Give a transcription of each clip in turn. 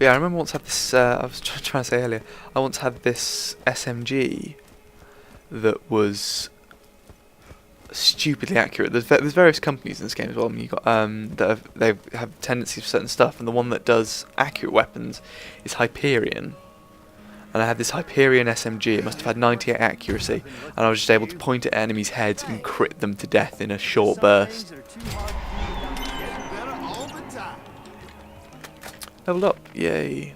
But yeah, I remember once had this. I was trying to say earlier. I once had this SMG that was stupidly accurate. There's various companies in this game as well. I mean, you got they have tendencies for certain stuff, and the one that does accurate weapons is Hyperion. And I had this Hyperion SMG. It must have had 98 accuracy, and I was just able to point at enemies' heads and crit them to death in a short burst. Leveled up, yay!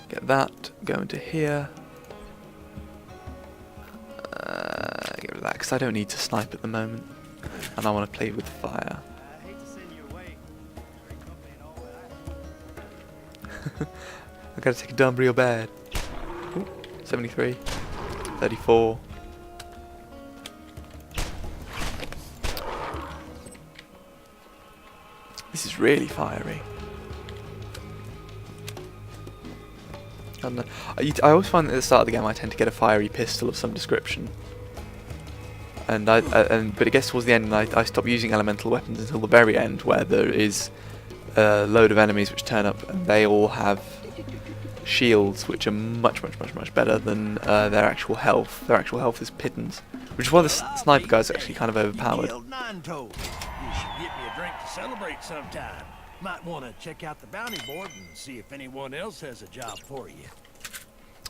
Get that. Go into here. Get rid of that because I don't need to snipe at the moment, and I want to play with fire. I gotta take a dump real bad. Ooh, 73, 34. This is really fiery. I don't know. I always find that at the start of the game I tend to get a fiery pistol of some description. And but it gets towards the end and I stop using elemental weapons until the very end, where there is a load of enemies which turn up and they all have shields which are much better than their actual health. Their actual health is pittance, which is why the sniper guy's actually kind of overpowered. You should get me a drink to celebrate sometime. Might want to check out the bounty board and see if anyone else has a job for you.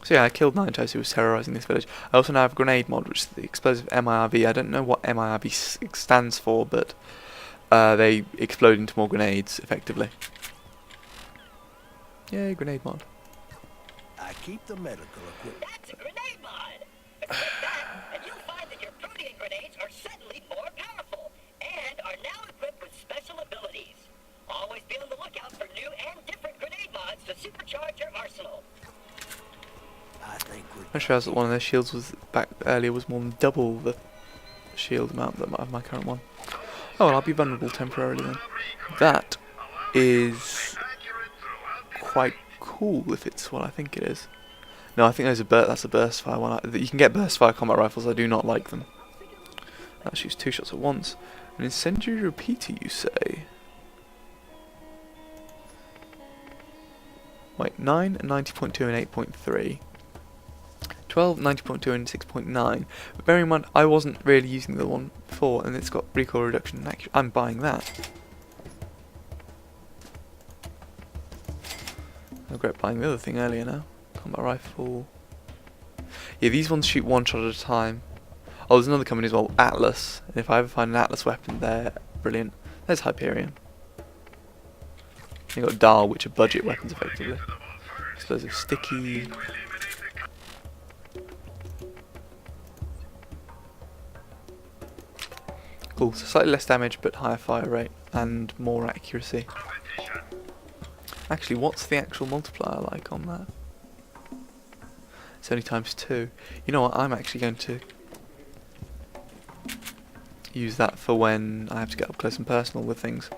So yeah, I killed Nintos who was terrorising this village. I also now have a grenade mod, which is the explosive MIRV. I don't know what MIRV stands for, but they explode into more grenades, effectively. Yay, grenade mod. I keep the medical equipment. That's a grenade mod! Equip that, and you'll find that your protein grenades are suddenly more powerful, and are now equipped with special abilities. Always be on the lookout for new and different grenade mods to supercharge your arsenal. I think we're... I just realised that one of their shields was back earlier was more than double the shield amount that of my current one. Oh, well, I'll be vulnerable temporarily then. That is quite cool if it's what I think it is. No, I think that's a burst fire one. You can get burst fire combat rifles. I do not like them. That shoots 2 shots at once. An incendiary repeater, you say? Wait, 9, 90.2 and 8.3. 12, 90.2 and 6.9. But bearing in mind, I wasn't really using the one before, and it's got recoil reduction. I'm buying that. I regret buying the other thing earlier now. Combat rifle. Yeah, these ones shoot 1 shot at a time. Oh, there's another company as well, Atlas. And if I ever find an Atlas weapon, they're brilliant. There's Hyperion. You got Dahl, which are budget weapons effectively. Explosive sticky. Cool, so slightly less damage but higher fire rate and more accuracy. Actually, what's the actual multiplier like on that? It's only ×2. You know what, I'm actually going to use that for when I have to get up close and personal with things.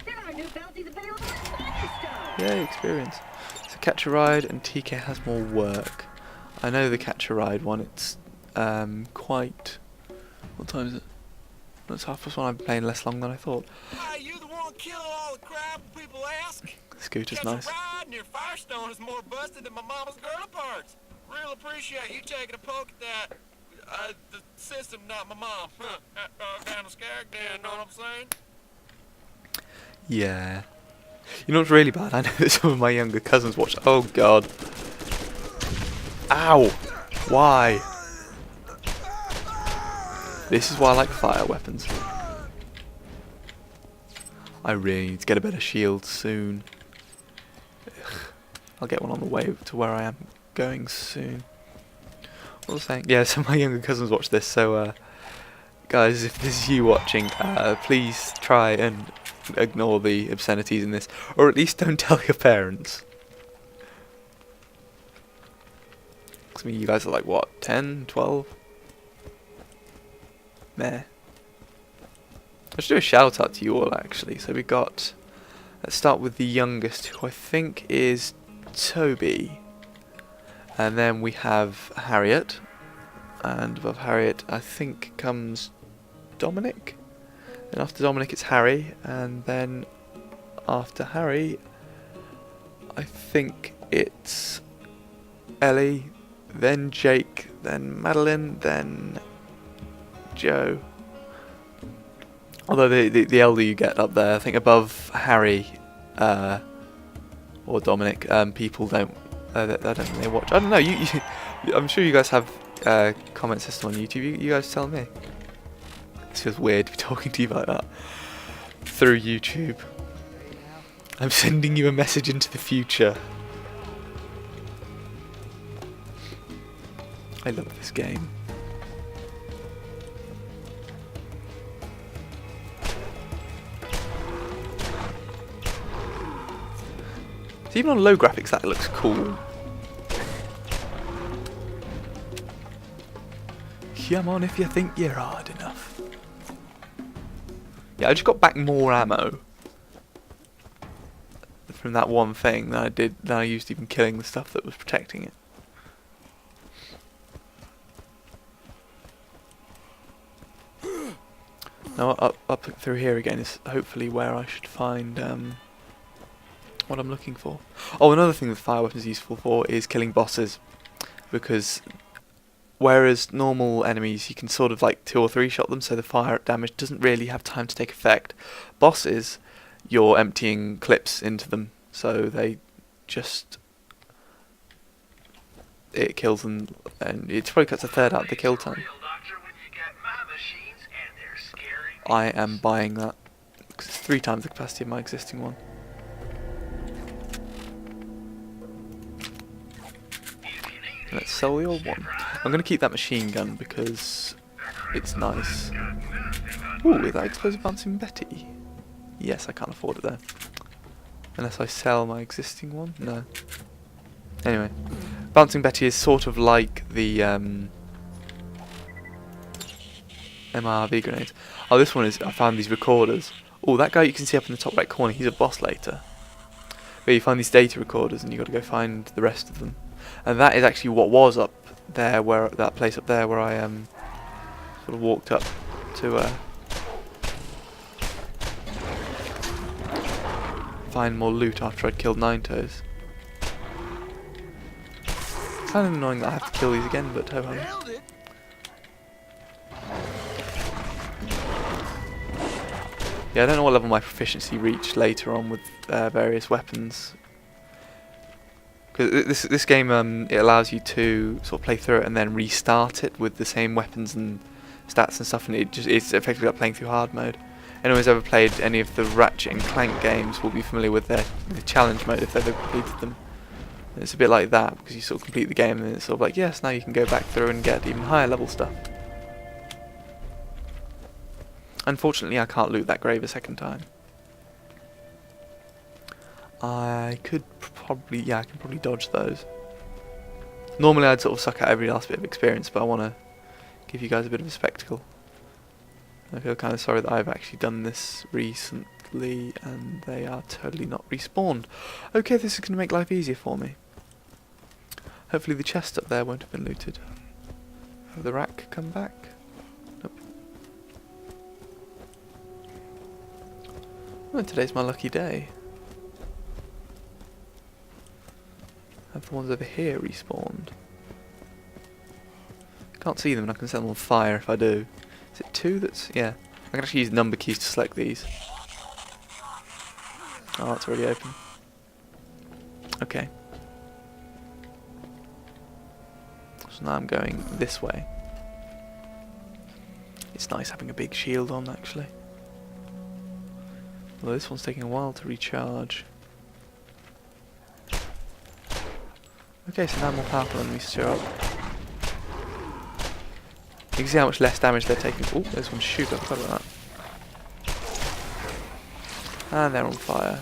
There are new bounties available in Firestone! Yay, experience. So Catch a Ride and TK has more work. I know the Catch a Ride one, it's quite... What time is it? It's 1:30. I've been playing less long than I thought. Why, you the one killing all the crap when people ask? Scooter's Catch nice. a ride and your Firestone is more busted than my mama's girl parts. Real appreciate you taking a poke at that. The system, not my mom. That kind of scared, know what I'm saying? Yeah. You know what's really bad? I know that some of my younger cousins watch. Oh god. Ow! Why? This is why I like fire weapons. I really need to get a better shield soon. Ugh. I'll get one on the way to where I am going soon. What was I saying? Yeah, so my younger cousins watch this, so guys, if this is you watching, please try and ignore the obscenities in this, or at least don't tell your parents. 'Cause I mean, you guys are like, what, 10, 12? Meh. I should do a shout out to you all actually. So we got, let's start with the youngest, who I think is Toby. And then we have Harriet. And above Harriet I think comes Dominic. And after Dominic it's Harry. And then after Harry I think it's Ellie, then Jake, then Madeline, then Joe. Although the elder you get up there, I think above Harry or Dominic, people don't. I don't think they watch. I don't know. I'm sure you guys have comment system on YouTube. You guys tell me. It feels weird to be talking to you like that through YouTube. I'm sending you a message into the future. I love this game. So even on low graphics that looks cool. Come on if you think you're hard enough. Yeah, I just got back more ammo from that one thing than I used even killing the stuff that was protecting it. Now up through here again is hopefully where I should find what I'm looking for. Oh, another thing that fire weapons are useful for is killing bosses, because whereas normal enemies you can sort of like 2 or 3 shot them, so the fire damage doesn't really have time to take effect. Bosses, you're emptying clips into them, so they just it kills them, and it probably cuts a third out of the kill time. I am buying that because it's 3 times the capacity of my existing one. Let's sell the old one. I'm going to keep that machine gun because it's nice. Ooh, is that explosive bouncing Betty? Yes, I can't afford it though. Unless I sell my existing one? No. Anyway, bouncing Betty is sort of like the MRV grenades. Oh, this one is, I found these recorders. Oh, that guy you can see up in the top right corner, he's a boss later. But you find these data recorders and you've got to go find the rest of them. And that is actually what was up there, where that place up there where I sort of walked up to find more loot after I'd killed 9 toes. Kind of annoying that I have to kill these again, but oh well. Yeah, I don't know what level my proficiency reached later on with various weapons. Because this game it allows you to sort of play through it and then restart it with the same weapons and stats and stuff, and it's effectively like playing through hard mode. Anyone who's ever played any of the Ratchet and Clank games will be familiar with the challenge mode if they've ever completed them. And it's a bit like that, because you sort of complete the game and it's sort of like, yes, now you can go back through and get even higher level stuff. Unfortunately, I can't loot that grave a second time. I could probably, yeah, I can probably dodge those. Normally I'd sort of suck out every last bit of experience, but I want to give you guys a bit of a spectacle. I feel kind of sorry that I've actually done this recently and they are totally not respawned. Okay, this is going to make life easier for me. Hopefully the chest up there won't have been looted. Have the rack come back? Nope. Oh, today's my lucky day. Have the ones over here respawned? Can't see them and I can set them on fire if I do. Is it 2 that's... yeah. I can actually use number keys to select these. Oh, that's already open. Okay. So now I'm going this way. It's nice having a big shield on, actually. Although this one's taking a while to recharge. Okay, so now more powerful enemies show up. You can see how much less damage they're taking. Oh, there's one shoot, I forgot about that. And they're on fire.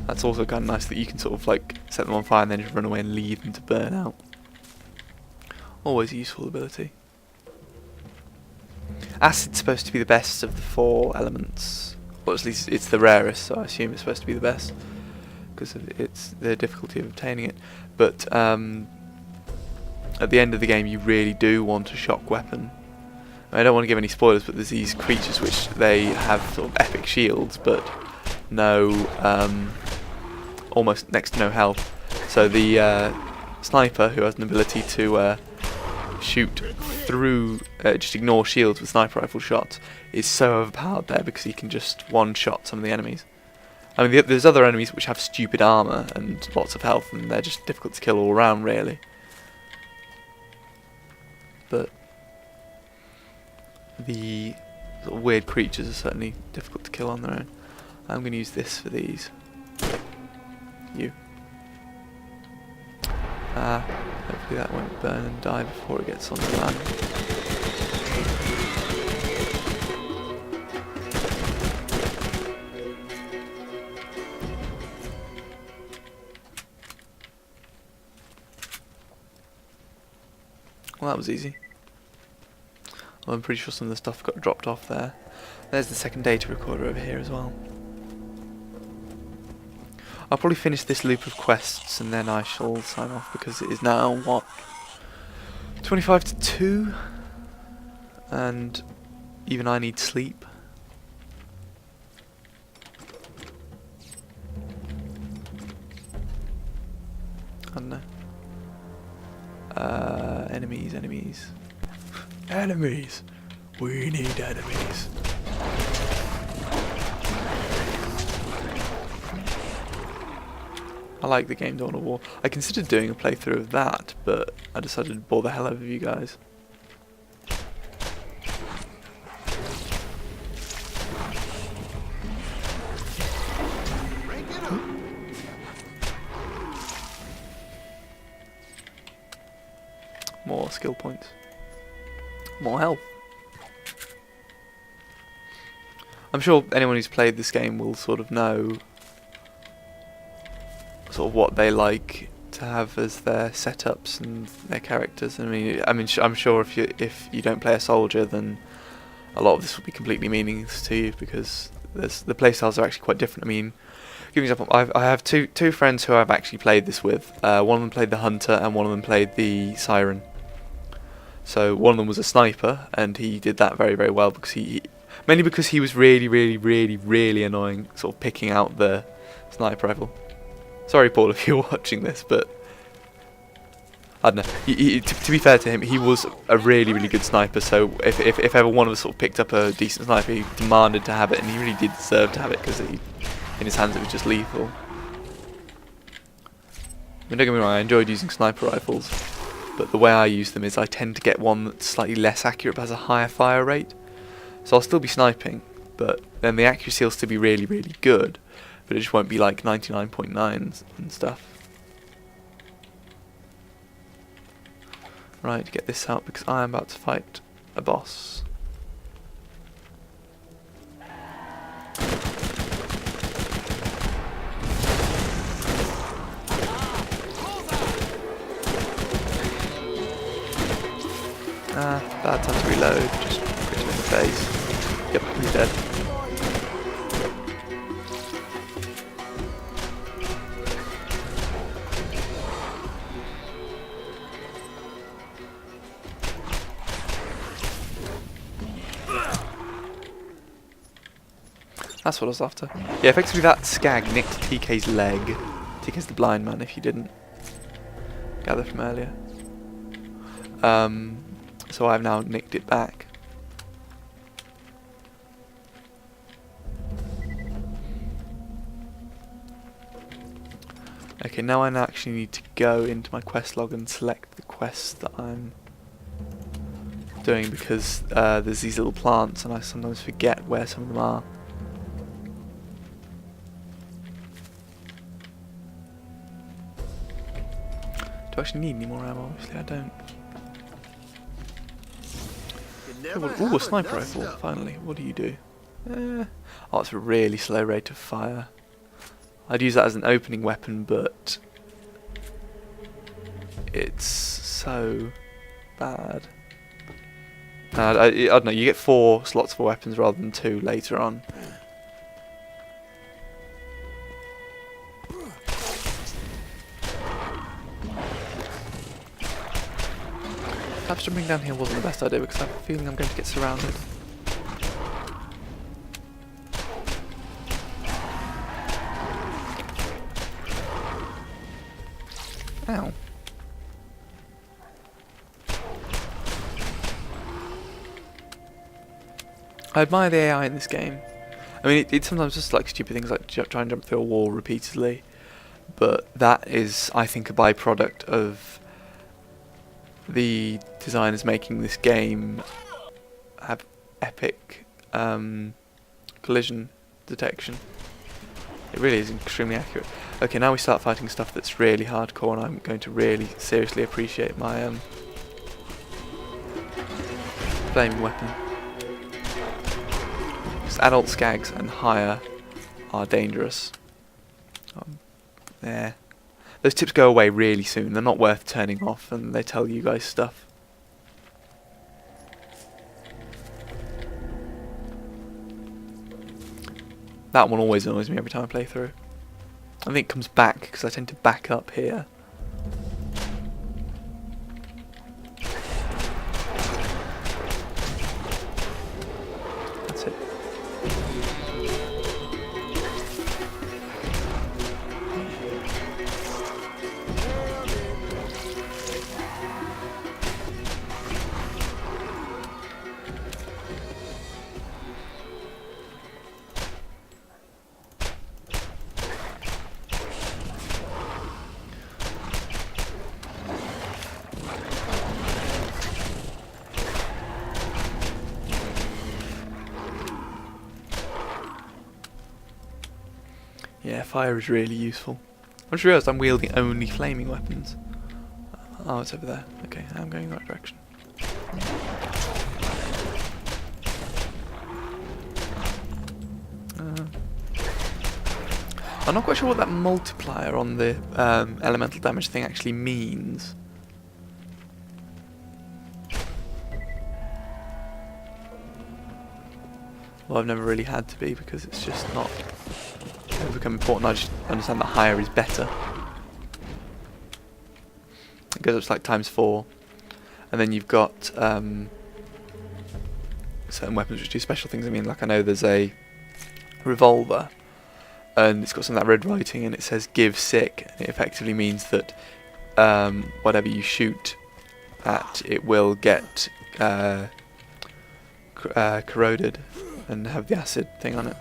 That's also kind of nice that you can sort of like set them on fire and then just run away and leave them to burn out. Always a useful ability. Acid's supposed to be the best of the 4 elements. Well, at least it's the rarest, so I assume it's supposed to be the best because of the difficulty of obtaining it. But at the end of the game you really do want a shock weapon. I don't want to give any spoilers, but there's these creatures which they have sort of epic shields, but no, almost next to no health. So the sniper, who has an ability to shoot through, just ignore shields with sniper rifle shots, is so overpowered there because he can just one-shot some of the enemies. I mean, there's other enemies which have stupid armour and lots of health, and they're just difficult to kill all around, really. But the sort of weird creatures are certainly difficult to kill on their own. I'm going to use this for these. You. Hopefully that won't burn and die before it gets onto land. Well, that was easy. Well, I'm pretty sure some of the stuff got dropped off there. There's the second data recorder over here as well. I'll probably finish this loop of quests and then I shall sign off, because it is now, what, 25 to 2? And even I need sleep. I don't know. Enemies. Enemies! We need enemies. I like the game Dawn of War. I considered doing a playthrough of that, but I decided to bore the hell out of you guys. More skill points. More health. I'm sure anyone who's played this game will sort of know sort of what they like to have as their setups and their characters. I mean, I'm sure if you don't play a soldier, then a lot of this will be completely meaningless to you, because the playstyles are actually quite different. I mean, give me an example. I have two friends who I've actually played this with. One of them played the hunter and one of them played the siren. So one of them was a sniper, and he did that very, very well, because mainly because he was really annoying, sort of picking out the sniper rifle. Sorry, Paul, if you're watching this, but I don't know. To be fair to him, he was a really good sniper. So if ever one of us sort of picked up a decent sniper, he demanded to have it, and he really did deserve to have it, because in his hands it was just lethal. I mean, don't get me wrong, I enjoyed using sniper rifles, but the way I use them is I tend to get one that's slightly less accurate but has a higher fire rate. So I'll still be sniping, but then the accuracy will still be really good, but it just won't be like 99.9s and stuff. Right, get this out because I am about to fight a boss. Bad time to reload, just crit him in the face. Yep, he's dead. That's what I was after. Yeah, effectively that skag nicked TK's leg. TK's the blind man, if you didn't gather from earlier. So I've now nicked it back. Okay, now I actually need to go into my quest log and select the quests that I'm doing, because there's these little plants and I sometimes forget where some of them are. Do I actually need any more ammo? Obviously I don't. Ooh, a sniper rifle, finally. What do you do? Oh, it's a really slow rate of fire. I'd use that as an opening weapon, but it's so bad. I don't know, you get 4 slots for weapons rather than 2 later on. Perhaps jumping down here wasn't the best idea because I have a feeling I'm going to get surrounded. Ow. I admire the AI in this game. I mean, it sometimes just like stupid things like try and jump through a wall repeatedly, but that is, I think, a byproduct of the designers making this game have epic collision detection. It really is extremely accurate. Okay, now we start fighting stuff that's really hardcore, and I'm going to really seriously appreciate my flaming weapon. Adult skags and higher are dangerous. There. Those tips go away really soon. They're not worth turning off, and they tell you guys stuff. That one always annoys me every time I play through. I think it comes back because I tend to back up here. That's it. Yeah, fire is really useful. I just realised I'm wielding only flaming weapons. Oh, it's over there. Okay, I'm going in the right direction. I'm not quite sure what that multiplier on the elemental damage thing actually means. Well, I've never really had to be because it's just not become important. I just understand that higher is better. It goes up to like ×4, and then you've got certain weapons which do special things. I mean, like I know there's a revolver, and it's got some of that red writing, and it says "give sick." And it effectively means that whatever you shoot at, it will get corroded and have the acid thing on it.